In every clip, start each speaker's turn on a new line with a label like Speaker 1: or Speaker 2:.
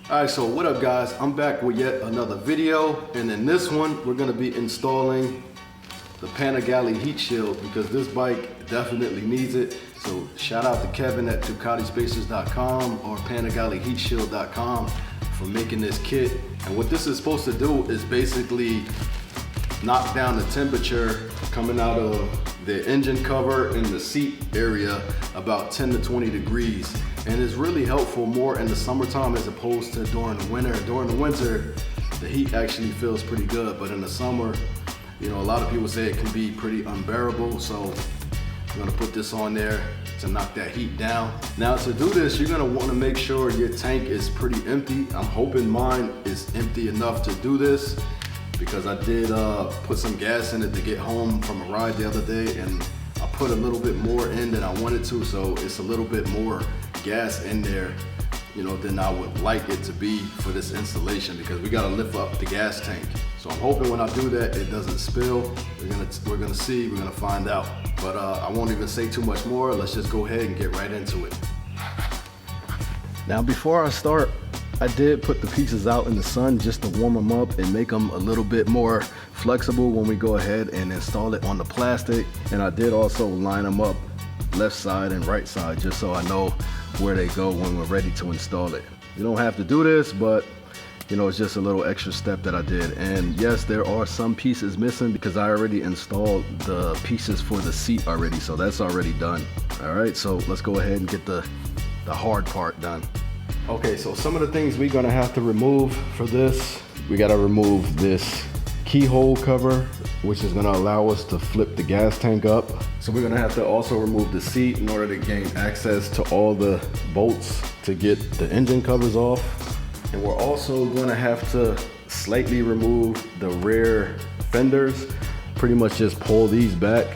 Speaker 1: Alright, so what up guys? I'm back with yet another video, and in this one we're going to be installing the Panigale Heat Shield because this bike definitely needs it. So shout out to Kevin at DucatiSpacers.com or PanigaleHeatShield.com for making this kit. And what this is supposed to do is basically knock down the temperature coming out of the engine cover and the seat area about 10 to 20 degrees. And it's really helpful more in the summertime as opposed to during the winter. During the winter, the heat actually feels pretty good, but in the summer, you know, a lot of people say it can be pretty unbearable. So I'm gonna put this on there to knock that heat down. Now to do this, you're gonna wanna make sure your tank is pretty empty. I'm hoping mine is empty enough to do this because I did put some gas in it to get home from a ride the other day, and I put a little bit more in than I wanted to, so it's a little bit more gas in there, you know, than I would like it to be for this installation because we gotta lift up the gas tank. So I'm hoping when I do that, it doesn't spill. We're gonna see, we're gonna find out. But I won't even say too much more. Let's just go ahead and get right into it. Now before I start, I did put the pieces out in the sun just to warm them up and make them a little bit more flexible when we go ahead and install it on the plastic. And I did also line them up left side and right side just so I know where they go when we're ready to install it. You don't have to do this, but you know, it's just a little extra step that I did. And yes, there are some pieces missing because I already installed the pieces for the seat already, so that's already done. All right, so let's go ahead and get the hard part done. Okay, so some of the things we're gonna have to remove for this, we gotta remove this keyhole cover, which is gonna allow us to flip the gas tank up. So we're gonna have to also remove the seat in order to gain access to all the bolts to get the engine covers off. And we're also gonna have to slightly remove the rear fenders, pretty much just pull these back,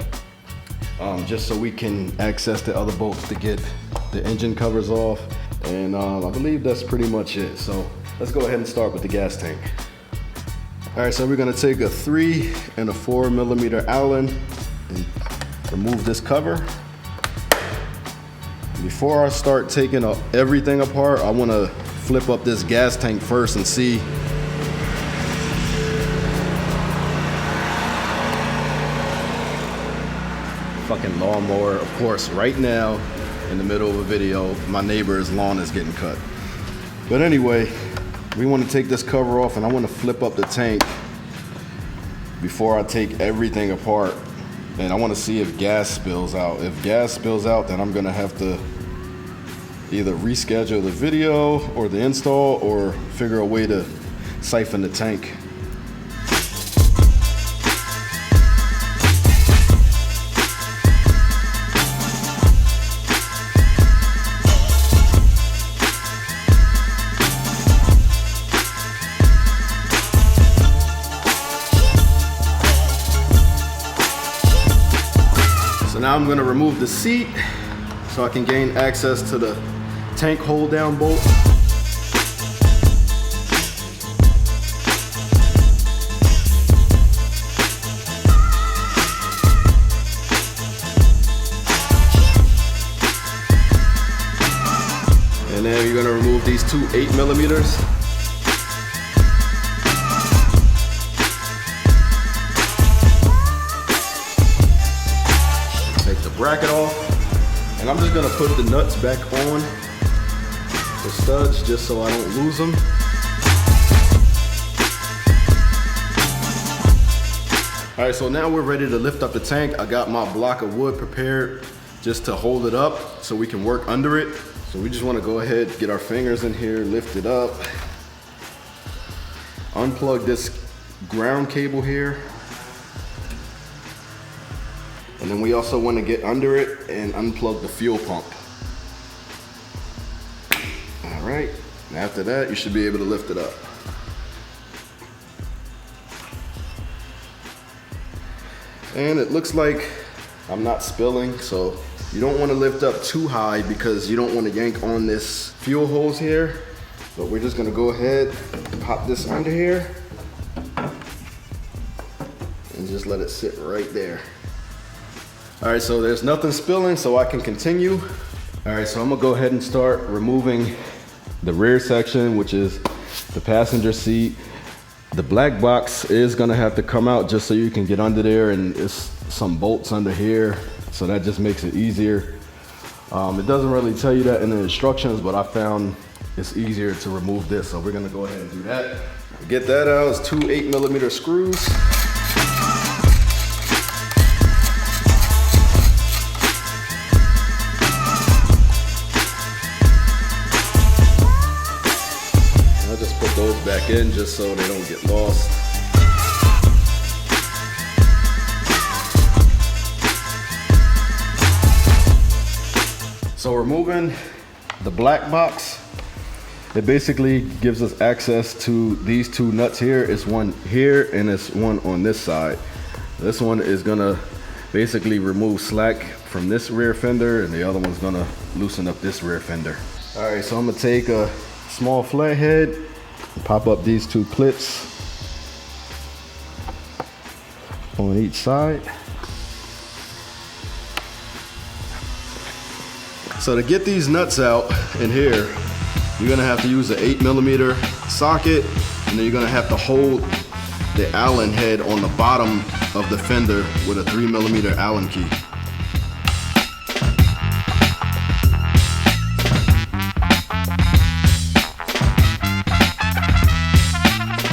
Speaker 1: just so we can access the other bolts to get the engine covers off. And I believe that's pretty much it. So let's go ahead and start with the gas tank. All right, so we're gonna take a 3 and a 4 millimeter Allen and remove this cover. Before I start taking everything apart, I wanna flip up this gas tank first and see. Fucking lawnmower, of course, right now in the middle of a video, my neighbor's lawn is getting cut. But anyway, we want to take this cover off and I want to flip up the tank before I take everything apart. And I want to see if gas spills out. If gas spills out, then I'm gonna have to either reschedule the video or the install or figure a way to siphon the tank. So now I'm gonna remove the seat so I can gain access to the tank hold down bolt. And then you're gonna remove these two 8 millimeters. Take the bracket off. And I'm just gonna put the nuts back on the studs just so I don't lose them. All right, so now we're ready to lift up the tank. I got my block of wood prepared just to hold it up so we can work under it. So we just wanna go ahead, get our fingers in here, lift it up, unplug this ground cable here. And then we also want to get under it and unplug the fuel pump. All right, and after that, you should be able to lift it up. And it looks like I'm not spilling, so you don't want to lift up too high because you don't want to yank on this fuel hose here. But we're just gonna go ahead and pop this under here and just let it sit right there. All right, so there's nothing spilling, so I can continue. All right, so I'm gonna go ahead and start removing the rear section, which is the passenger seat. The black box is gonna have to come out just so you can get under there, and it's some bolts under here, so that just makes it easier. It doesn't really tell you that in the instructions, but I found it's easier to remove this, so we're gonna go ahead and do that. Get that out. It's two 8mm screws. I'll just put those back in just so they don't get lost. So removing the black box, it basically gives us access to these two nuts here. It's one here and it's one on this side. This one is gonna basically remove slack from this rear fender, and the other one's gonna loosen up this rear fender. All right, so I'm gonna take a small flathead, pop up these two clips on each side. So to get these nuts out in here, you're gonna have to use an 8mm socket, and then you're gonna have to hold the Allen head on the bottom of the fender with a 3mm Allen key.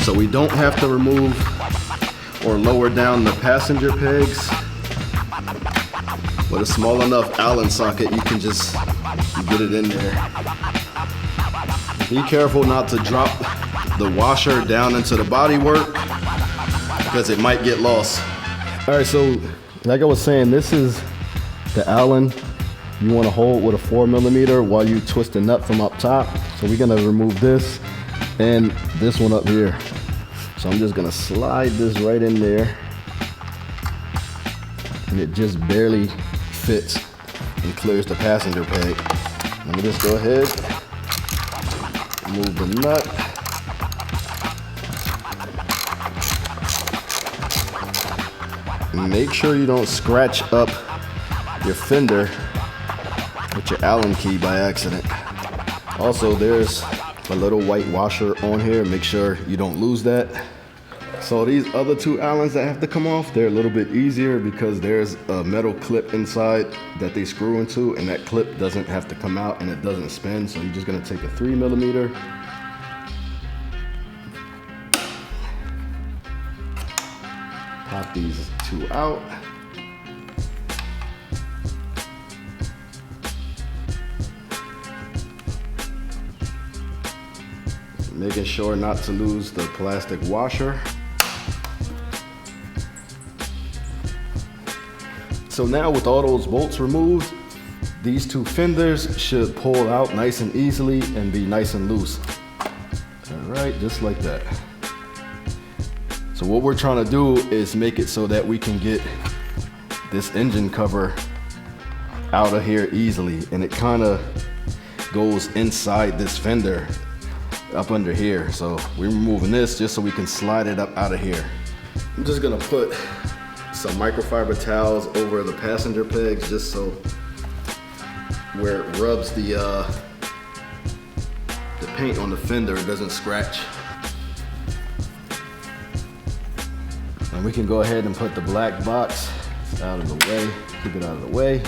Speaker 1: So we don't have to remove or lower down the passenger pegs. With a small enough Allen socket, you can just get it in there. Be careful not to drop the washer down into the bodywork because it might get lost. All right, so like I was saying, this is the Allen you want to hold with a 4mm while you twist the nut from up top. So we're gonna remove this and this one up here. So I'm just gonna slide this right in there, and it just barely fits and clears the passenger peg. Let me just go ahead, move the nut. Make sure you don't scratch up your fender with your Allen key by accident. Also, there's a little white washer on here. Make sure you don't lose that. So these other two Allens that have to come off, they're a little bit easier because there's a metal clip inside that they screw into, and that clip doesn't have to come out and it doesn't spin. So you're just gonna take a 3mm. Pop these two out. Making sure not to lose the plastic washer. So now with all those bolts removed, these two fenders should pull out nice and easily and be nice and loose. All right, just like that. So what we're trying to do is make it so that we can get this engine cover out of here easily, and it kind of goes inside this fender up under here. So we're removing this just so we can slide it up out of here. I'm just gonna put some microfiber towels over the passenger pegs just so where it rubs the paint on the fender, it doesn't scratch. And we can go ahead and put the black box out of the way, keep it out of the way.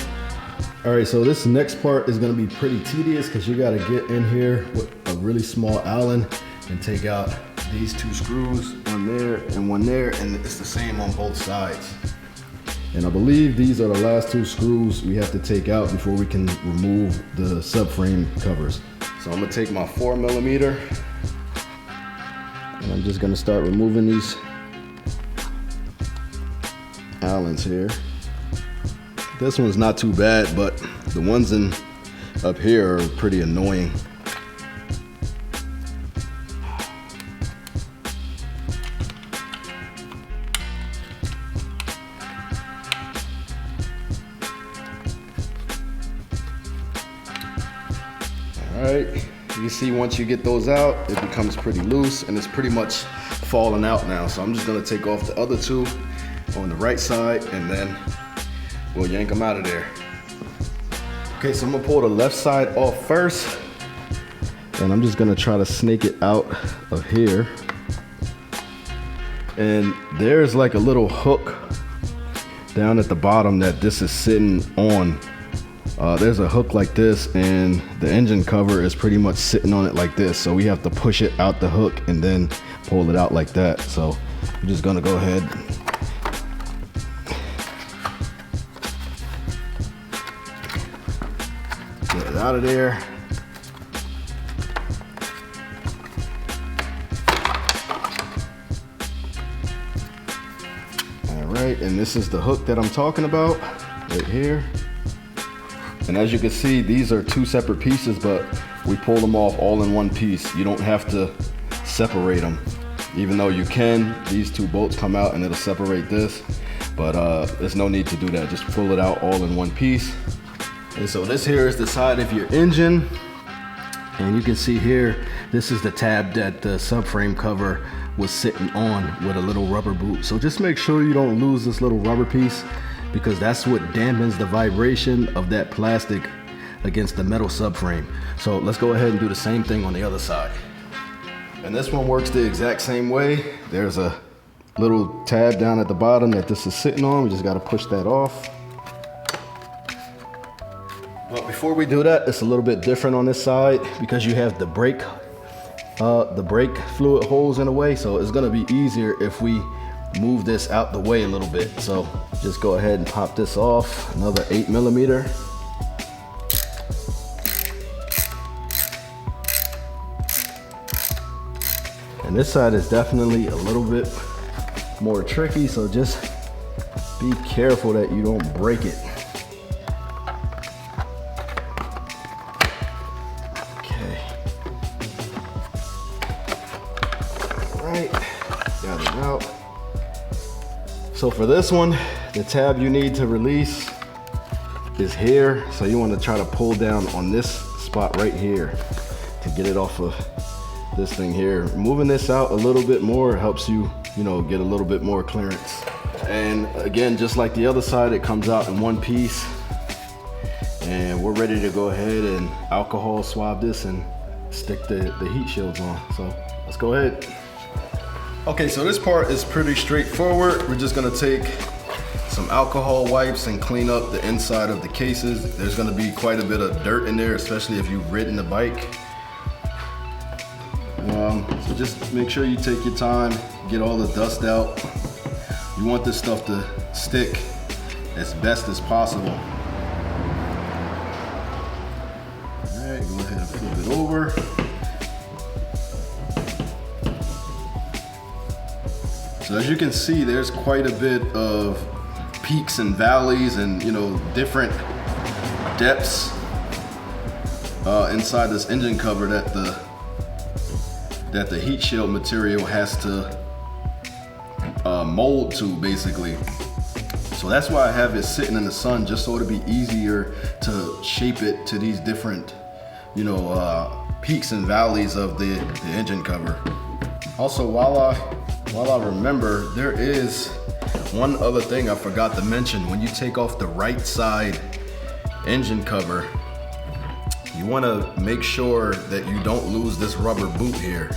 Speaker 1: All right, so this next part is gonna be pretty tedious because you gotta get in here with a really small Allen and take out these two screws, one there and one there, and it's the same on both sides. And I believe these are the last two screws we have to take out before we can remove the subframe covers. So I'm gonna take my 4mm and I'm just gonna start removing these Allens here. This one's not too bad, but the ones up here are pretty annoying. All right, you see once you get those out, it becomes pretty loose and it's pretty much falling out now. So I'm just gonna take off the other two on the right side and then we'll yank them out of there. Okay, so I'm gonna pull the left side off first. And I'm just gonna try to snake it out of here. And there's like a little hook down at the bottom that this is sitting on. There's a hook like this, and the engine cover is pretty much sitting on it like this. So we have to push it out the hook and then pull it out like that. So I'm just gonna go ahead. Get it out of there. Alright, and this is the hook that I'm talking about, right here. And as you can see, these are two separate pieces, but we pull them off all in one piece. You don't have to separate them. Even though you can, these two bolts come out and it'll separate this. But there's no need to do that. Just pull it out all in one piece. And so this here is the side of your engine. And you can see here, this is the tab that the subframe cover was sitting on with a little rubber boot. So just make sure you don't lose this little rubber piece, because that's what dampens the vibration of that plastic against the metal subframe. So let's go ahead and do the same thing on the other side. And this one works the exact same way. There's a little tab down at the bottom that this is sitting on. We just gotta push that off. But before we do that, it's a little bit different on this side because you have the brake fluid holes in the way. So it's gonna be easier if we move this out the way a little bit. So just go ahead and pop this off. Another 8mm. And this side is definitely a little bit more tricky, so just be careful that you don't break it. Okay. All right, got it out. So for this one, the tab you need to release is here. So you want to try to pull down on this spot right here to get it off of this thing here. Moving this out a little bit more helps you, get a little bit more clearance. And again, just like the other side, it comes out in one piece. And we're ready to go ahead and alcohol swab this and stick the heat shields on. So let's go ahead. Okay, so this part is pretty straightforward. We're just gonna take some alcohol wipes and clean up the inside of the cases. There's gonna be quite a bit of dirt in there, especially if you've ridden the bike. So just make sure you take your time, get all the dust out. You want this stuff to stick as best as possible. All right, go ahead and flip it over. So as you can see, there's quite a bit of peaks and valleys and different depths inside this engine cover that the heat shield material has to mold to, basically. So that's why I have it sitting in the sun, just so it'll be easier to shape it to these different peaks and valleys of the engine cover. Also, while I remember, there is one other thing I forgot to mention. When you take off the right side engine cover, you want to make sure that you don't lose this rubber boot here.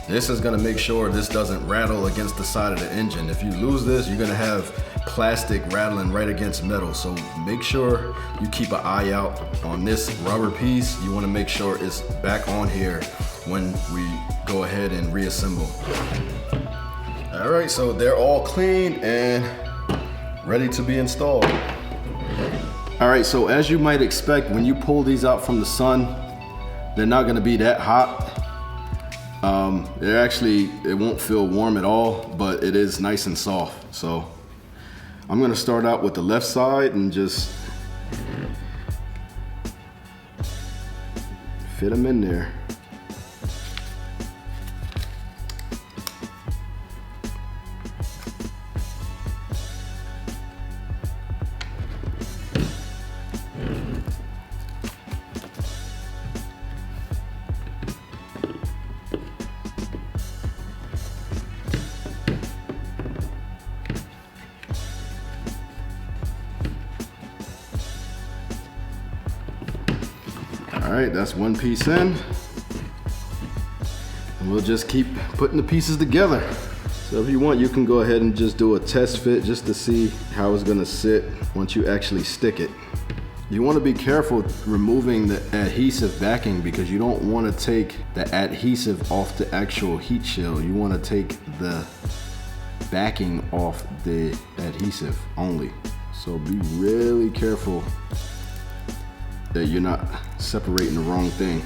Speaker 1: This is going to make sure this doesn't rattle against the side of the engine. If you lose this, you're going to have plastic rattling right against metal. So make sure you keep an eye out on this rubber piece. You want to make sure it's back on here when we go ahead and reassemble. All right, so they're all clean and ready to be installed. All right, so as you might expect, when you pull these out from the sun, they're not gonna be that hot. It won't feel warm at all, but it is nice and soft. So I'm gonna start out with the left side and just fit them in there. All right, that's one piece in. And we'll just keep putting the pieces together. So if you want, you can go ahead and just do a test fit just to see how it's gonna sit once you actually stick it. You want to be careful removing the adhesive backing because you don't want to take the adhesive off the actual heat shield. You want to take the backing off the adhesive only. So be really careful that you're not separating the wrong thing.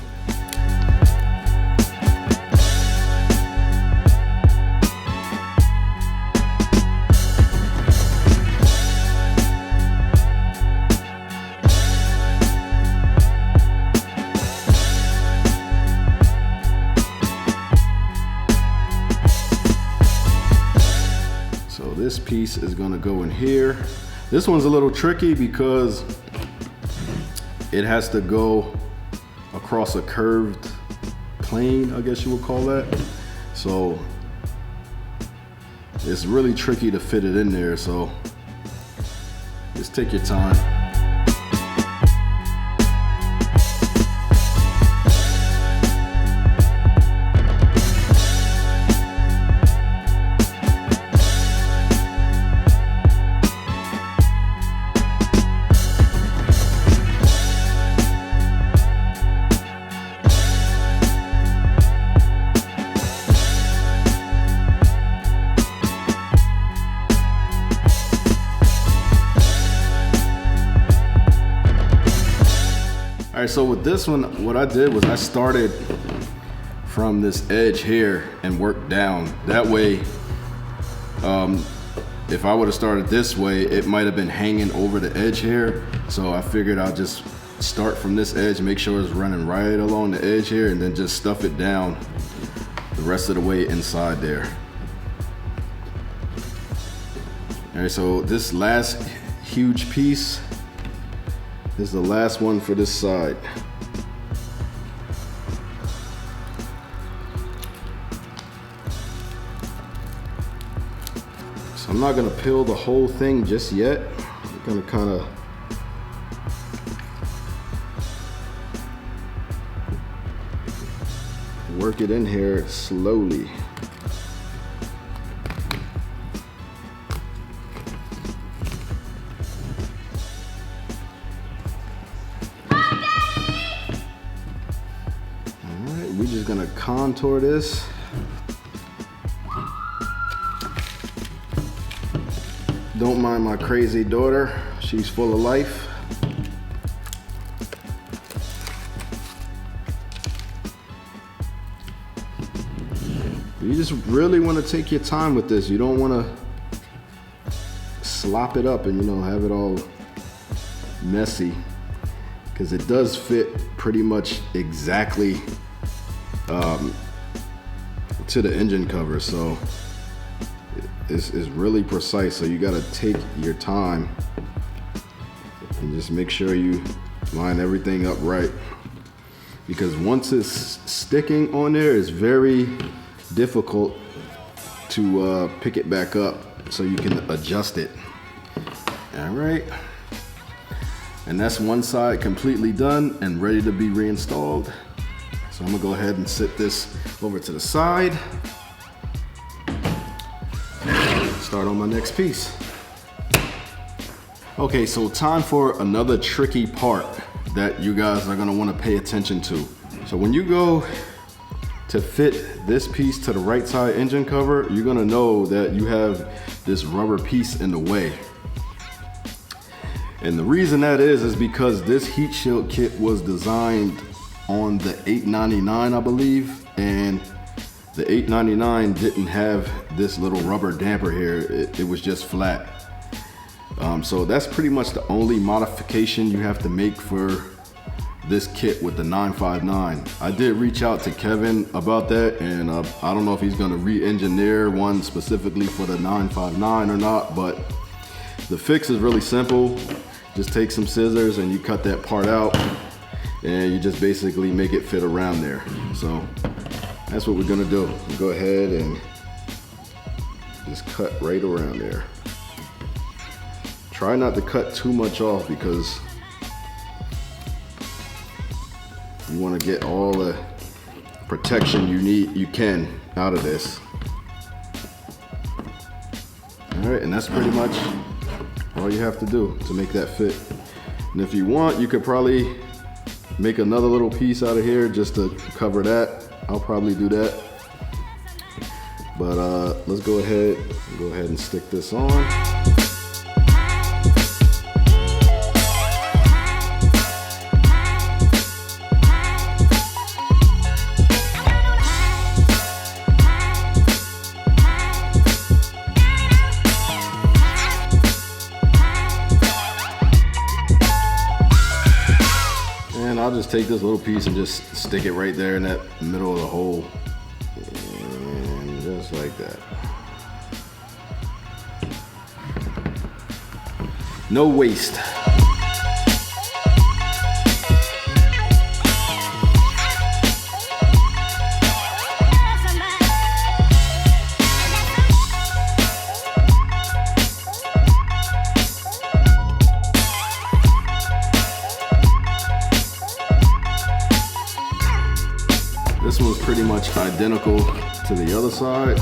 Speaker 1: This piece is gonna go in here. This one's a little tricky because it has to go across a curved plane, I guess you would call that. So it's really tricky to fit it in there, so just take your time. All right, so with this one, what I did was I started from this edge here and worked down. That way, if I would have started this way, it might have been hanging over the edge here. So I figured I'll just start from this edge, make sure it's running right along the edge here, and then just stuff it down the rest of the way inside there. All right, so this last huge piece, this is the last one for this side. So I'm not gonna peel the whole thing just yet. I'm gonna kind of work it in here slowly. We're just gonna contour this. Don't mind my crazy daughter, she's full of life. You just really want to take your time with this. You don't want to slop it up and, you know, have it all messy, because it does fit pretty much exactly to the engine cover, so it's really precise. So you got to take your time and just make sure you line everything up right, because once it's sticking on there, it's very difficult to pick it back up so you can adjust it. All right, and that's one side completely done and ready to be reinstalled. So I'm gonna go ahead and sit this over to the side. Start on my next piece. Okay, so time for another tricky part that you guys are gonna wanna pay attention to. So when you go to fit this piece to the right side engine cover, you're gonna know that you have this rubber piece in the way. And the reason that is because this heat shield kit was designed on the 899, I believe, and the 899 didn't have this little rubber damper here. It was just flat. So that's pretty much the only modification you have to make for this kit with the 959. I did reach out to Kevin about that, and I don't know if he's gonna re-engineer one specifically for the 959 or not, but the fix is really simple. Just take some scissors and you cut that part out, and you just basically make it fit around there. So that's what we're gonna do. We'll go ahead and just cut right around there. Try not to cut too much off because you wanna get all the protection you can out of this. All right, and that's pretty much all you have to do to make that fit. And if you want, you could probably make another little piece out of here just to cover that. I'll probably do that. But let's go ahead and stick this on. And I'll just take this little piece and just stick it right there in that middle of the hole. And just like that. No waste. This one's pretty much identical to the other side.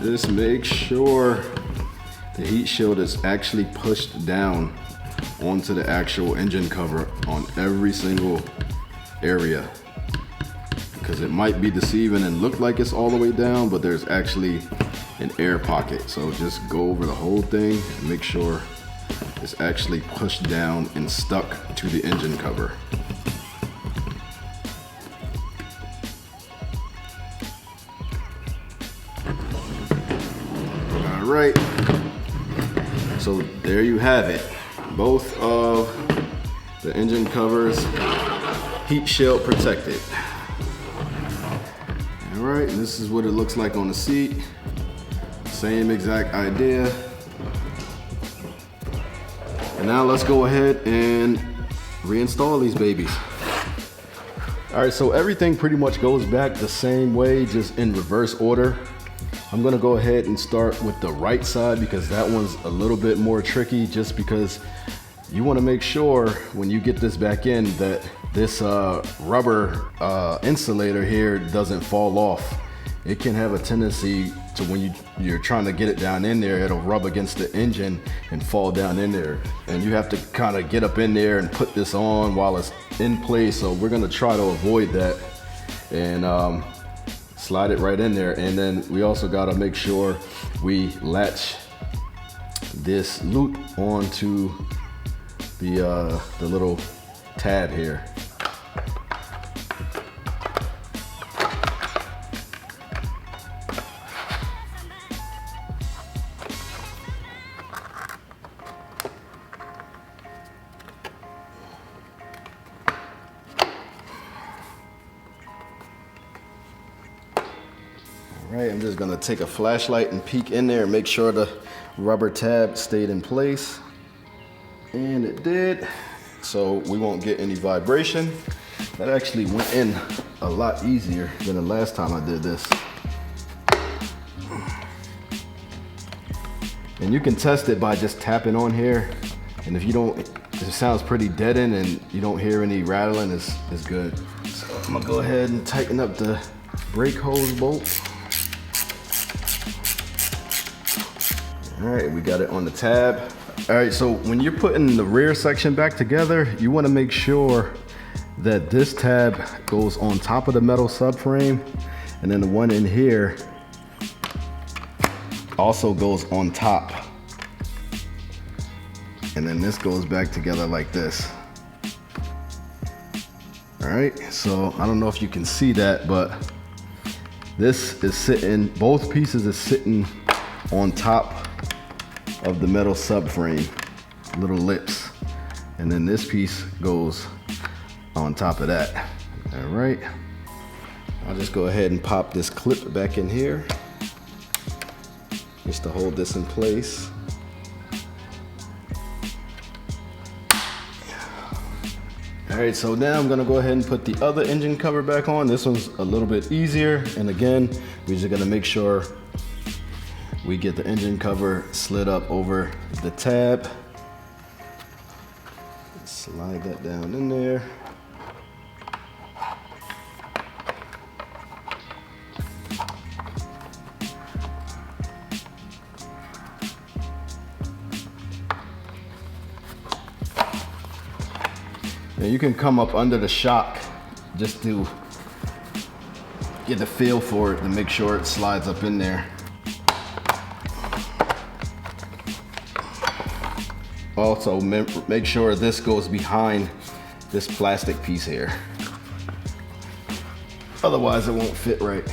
Speaker 1: Just make sure the heat shield is actually pushed down onto the actual engine cover on every single area, because it might be deceiving and look like it's all the way down, but there's actually an air pocket. So just go over the whole thing and make sure it's actually pushed down and stuck to the engine cover. All right, so there you have it. Both of the engine covers heat shield protected. All right, and this is what it looks like on the seat. Same exact idea. And now let's go ahead and reinstall these babies. All right, so everything pretty much goes back the same way, just in reverse order. I'm gonna go ahead and start with the right side because that one's a little bit more tricky, just because you wanna make sure when you get this back in that this rubber insulator here doesn't fall off. It can have a tendency to, when you're trying to get it down in there, it'll rub against the engine and fall down in there. And you have to kind of get up in there and put this on while it's in place. So we're gonna try to avoid that and slide it right in there. And then we also gotta make sure we latch this loop onto the little tab here. All right, I'm just gonna take a flashlight and peek in there and make sure the rubber tab stayed in place. And it did, so we won't get any vibration. That actually went in a lot easier than the last time I did this. And you can test it by just tapping on here. And if you don't, if it sounds pretty deadened and you don't hear any rattling, it's good. So I'm gonna go ahead and tighten up the brake hose bolt. All right, we got it on the tab. All right, so when you're putting the rear section back together, you wanna make sure that this tab goes on top of the metal subframe, and then the one in here also goes on top. And then this goes back together like this. All right, so I don't know if you can see that, but this is sitting, both pieces is sitting on top of the metal subframe, little lips. And then this piece goes on top of that. All right, I'll just go ahead and pop this clip back in here just to hold this in place. All right, so now I'm gonna go ahead and put the other engine cover back on. This one's a little bit easier. And again, we're just gonna make sure we get the engine cover slid up over the tab. Slide that down in there. And you can come up under the shock just to get the feel for it to make sure it slides up in there. Also, make sure this goes behind this plastic piece here. Otherwise, it won't fit right.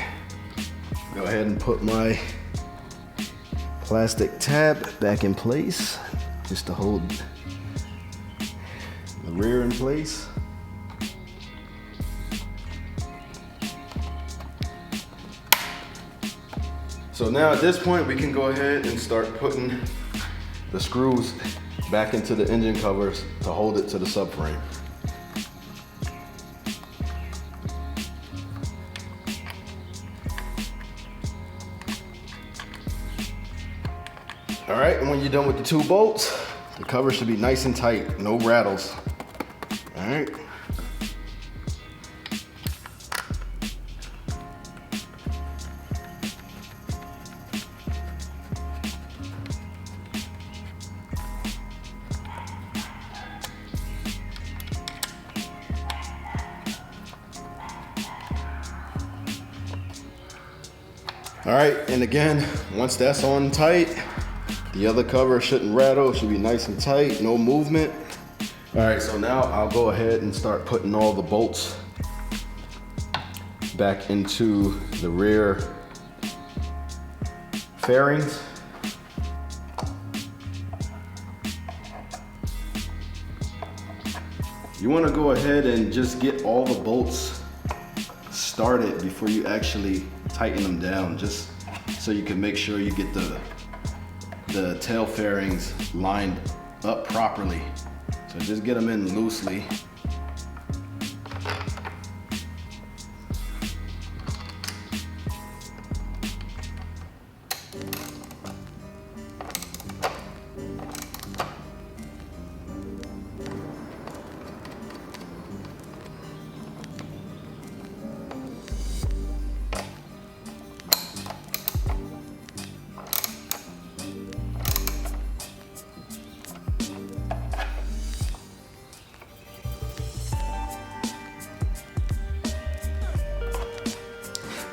Speaker 1: Go ahead and put my plastic tab back in place, just to hold the rear in place. So now at this point, we can go ahead and start putting the screws back into the engine covers to hold it to the subframe. All right, and when you're done with the 2 bolts, the cover should be nice and tight, no rattles. All right. All right, and again, once that's on tight, the other cover shouldn't rattle, it should be nice and tight, no movement. All right, so now I'll go ahead and start putting all the bolts back into the rear fairings. You want to go ahead and just get all the bolts started before you actually tighten them down, just so you can make sure you get the tail fairings lined up properly. So just get them in loosely.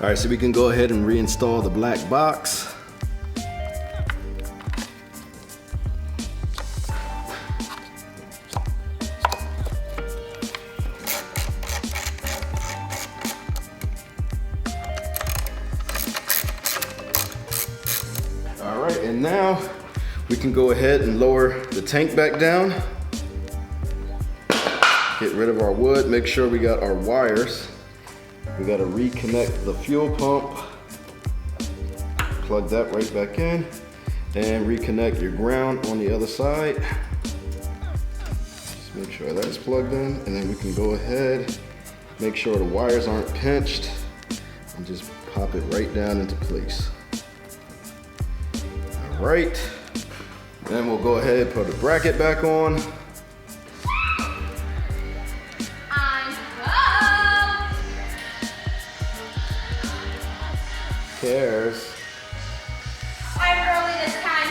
Speaker 1: All right, so we can go ahead and reinstall the black box. All right, and now we can go ahead and lower the tank back down. Get rid of our wood, make sure we got our wires. We gotta reconnect the fuel pump, plug that right back in, and reconnect your ground on the other side. Just make sure that's plugged in, and then we can go ahead, make sure the wires aren't pinched, and just pop it right down into place. All right, then we'll go ahead and put the bracket back on. Cares.
Speaker 2: I'm early this time.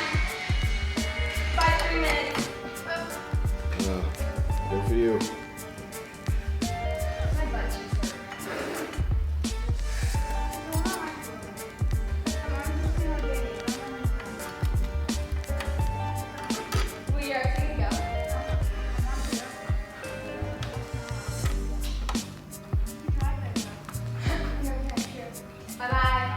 Speaker 2: By 3 minutes.
Speaker 1: Good for you.
Speaker 2: My butt cheeks hurt. We are good to go. Bye-bye.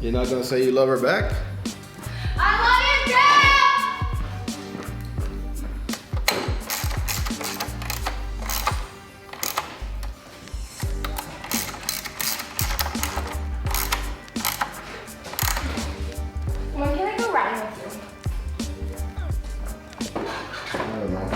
Speaker 1: You're not gonna say you love her back?
Speaker 2: I love you, when can I go riding with you?
Speaker 1: I don't know.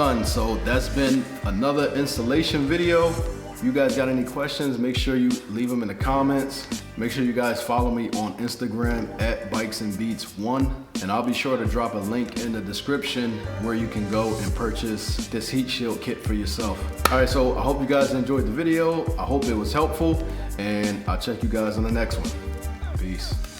Speaker 1: done. So that's been another installation video. If you guys got any questions, make sure you leave them in the comments. Make sure you guys follow me on Instagram at bikesandbeats1, and I'll be sure to drop a link in the description where you can go and purchase this heat shield kit for yourself. All right, so I hope you guys enjoyed the video. I hope it was helpful, and I'll check you guys on the next one. Peace.